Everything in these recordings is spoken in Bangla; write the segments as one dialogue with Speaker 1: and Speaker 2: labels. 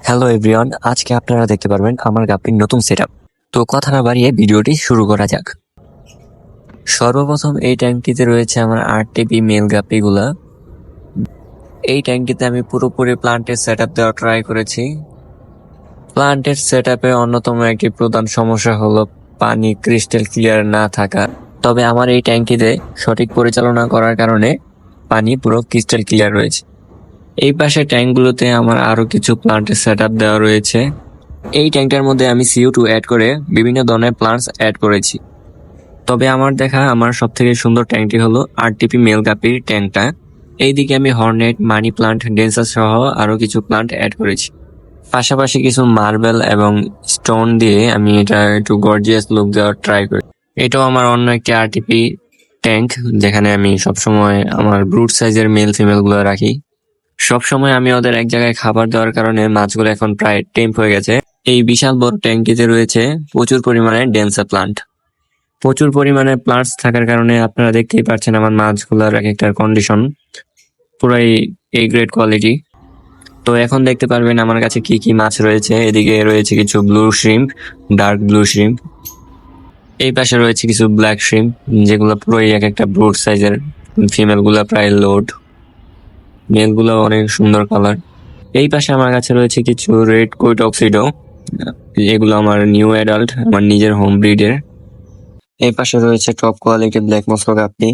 Speaker 1: হ্যালো এভরিওয়ান, আজকে আপনারা দেখতে পারবেন আমার গাপ্পির নতুন সেটআপ। তো কথা না বাড়িয়ে ভিডিওটি শুরু করা যাক। সর্বপ্রথম এই ট্যাঙ্কটিতে রয়েছে আমার 8 টিপি মেল গাপ্পিগুলা। এই ট্যাঙ্কটিতে আমি পুরোপুরি প্লান্টের সেটআপ দেওয়া ট্রাই করেছি। প্লান্টের সেটআপে অন্যতম একটি প্রধান সমস্যা হলো পানি ক্রিস্টাল ক্লিয়ার না থাকা। তবে আমার এই ট্যাঙ্কিতে সঠিক পরিচালনা করার কারণে পানি পুরো ক্রিস্টাল ক্লিয়ার রয়েছে। এই পাশে ট্যাঙ্কগুলোতে আমার আরো কিছু প্লান্টের সেটআপ দেওয়া রয়েছে। এই ট্যাঙ্কটার মধ্যে আমি CO2 অ্যাড করে বিভিন্ন ধরনের প্লান্টস অ্যাড করেছি। তবে আমার দেখা আমার সব থেকে সুন্দর ট্যাঙ্কটি হলো 8 টিপি মেল গাপ্পির ট্যাঙ্কটা। এইদিকে আমি হর্নেট, মানি প্লান্ট, ডেন্সার সহ আরো কিছু প্লান্ট অ্যাড করেছি। পাশাপাশি কিছু মার্বেল এবং স্টোন দিয়ে আমি এটা একটু গর্জিয়াস লুক দেওয়ার ট্রাই করি। এটাও আমার অন্য একটি 8 টিপি ট্যাঙ্ক, যেখানে আমি সবসময় আমার ব্রুড সাইজের মেল ফিমেল গুলো রাখি। সবসময় আমি ওদের এক জায়গায় খাবার দেওয়ার কারণে মাছগুলো এখন প্রায় টেম্প হয়ে গেছে। এই বিশাল বড় ট্যাঙ্কিতে রয়েছে প্রচুর পরিমাণে ডেন্সার প্লান্ট। প্রচুর পরিমাণে প্লান্টস থাকার কারণে আপনারা দেখতেই পাচ্ছেন আমার মাছগুলোর এক একটার কন্ডিশন পুরাই এ গ্রেড কোয়ালিটি। তো এখন দেখতে পারবেন আমার কাছে কি কি মাছ রয়েছে। এদিকে রয়েছে কিছু blue shrimp, dark blue shrimp. এই পাশে রয়েছে কিছু ব্ল্যাক শ্রিম্প, যেগুলো পুরোই এক একটা ব্রুড সাইজের। ফিমেল গুলা প্রায় লোড, মেল গুলো অনেক সুন্দর কালার। এই পাশে আমার কাছে রয়েছে কিছু রেড কোট অক্সিডো, এগুলো আমার নিউ অ্যাডাল্ট, আমার নিজের হোম ব্রিডের। এই পাশে রয়েছে টপ কোয়ালিটির ব্ল্যাক মস্কো গাপ্পি।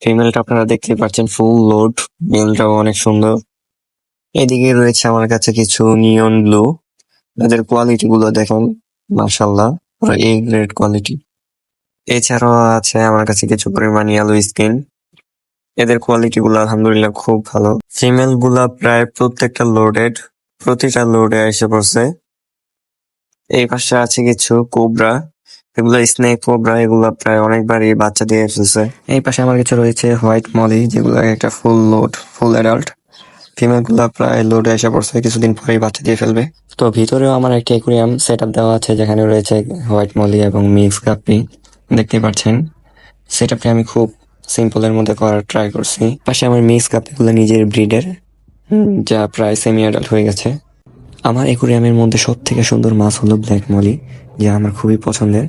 Speaker 1: ফিমেলটা আপনারা দেখতে পাচ্ছেন ফুল লোড, মেলটাও অনেক সুন্দর। এদিকে রয়েছে আমার কাছে কিছু নিয়ন ব্লু, এদের কোয়ালিটি গুলো দেখেন, মাশাআল্লাহ পুরো এ গ্রেড কোয়ালিটি। এছাড়াও আছে আমার কাছে কিছু পরিমাণ ইয়েলো স্কিন, এদের কোয়ালিটি গুলো আলহামদুলিল্লাহ খুব ভালো। ফিমেল গুলা প্রায় প্রত্যেকটা লোডেড, প্রতিটা লোডে এসে পড়ছে। এই পাশে আছে কিছু কোবরা, এগুলো স্নেক কোবরা, এগুলা প্রায় অনেকবারই বাচ্চা দিয়ে ফেলছে। এই পাশে আমার কিছু রয়েছে হোয়াইট মলি, যেগুলো একটা full load, full adult. Female গুলা প্রায় লোডে এসে পড়ছে, কিছুদিন পরেই বাচ্চা দিয়ে ফেলবে। তো ভিতরেও আমার একটা অ্যাকুরিয়াম সেটআপ দেওয়া আছে, যেখানে রয়েছে হোয়াইট মলি এবং মিক্স গাপ্পি। দেখতেই পাচ্ছেন সেটআপটা আমি খুব সিম্পলের মধ্যে করার ট্রাই করছি। পাশে আমার মিক্স গাপ্পিগুলো নিজের ব্রিডের, যা প্রায় সেমি অ্যাডাল্ট হয়ে গেছে। আমার অ্যাকুরিয়ামের মধ্যে সব থেকে সুন্দর মাছ হলো ব্ল্যাক মলি, যা আমার খুবই পছন্দের।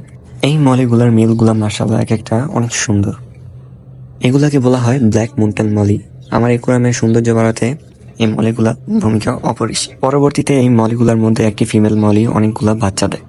Speaker 1: এই মলিগুলার মিলগুলা মাশাআল্লাহ এক একটা অনেক সুন্দর। এগুলাকে বলা হয় ব্ল্যাক মাউন্টেন মলি। আমার অ্যাকুরিয়ামের সৌন্দর্য বাড়াতে এই মলিগুলা ভূমিকা অপরিসীম। পরবর্তীতে এই মলিগুলার মধ্যে একটি ফিমেল মলি অনেকগুলা বাচ্চা দেয়।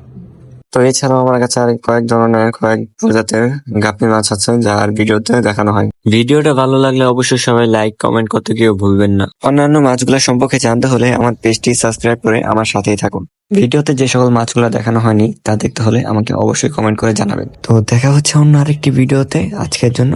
Speaker 1: তো এছাড়াও আমার কাছে আর কয়েক ধরনের কয়েক প্রজাতির গাপ্পি মাছ আছে, যা আর ভিডিওতে দেখানো হয়। ভিডিওটা ভালো লাগলে অবশ্যই সবাই লাইক কমেন্ট করতে কেউ ভুলবেন না। অন্যান্য মাছগুলো সম্পর্কে জানতে হলে আমার পেজটি সাবস্ক্রাইব করে আমার সাথেই থাকুন। ভিডিওতে যে সকল মাছগুলো দেখানো হয়নি তা দেখতে হলে আমাকে অবশ্যই কমেন্ট করে জানাবেন। তো দেখা হচ্ছে অন্য আরেকটি ভিডিওতে। আজকের জন্য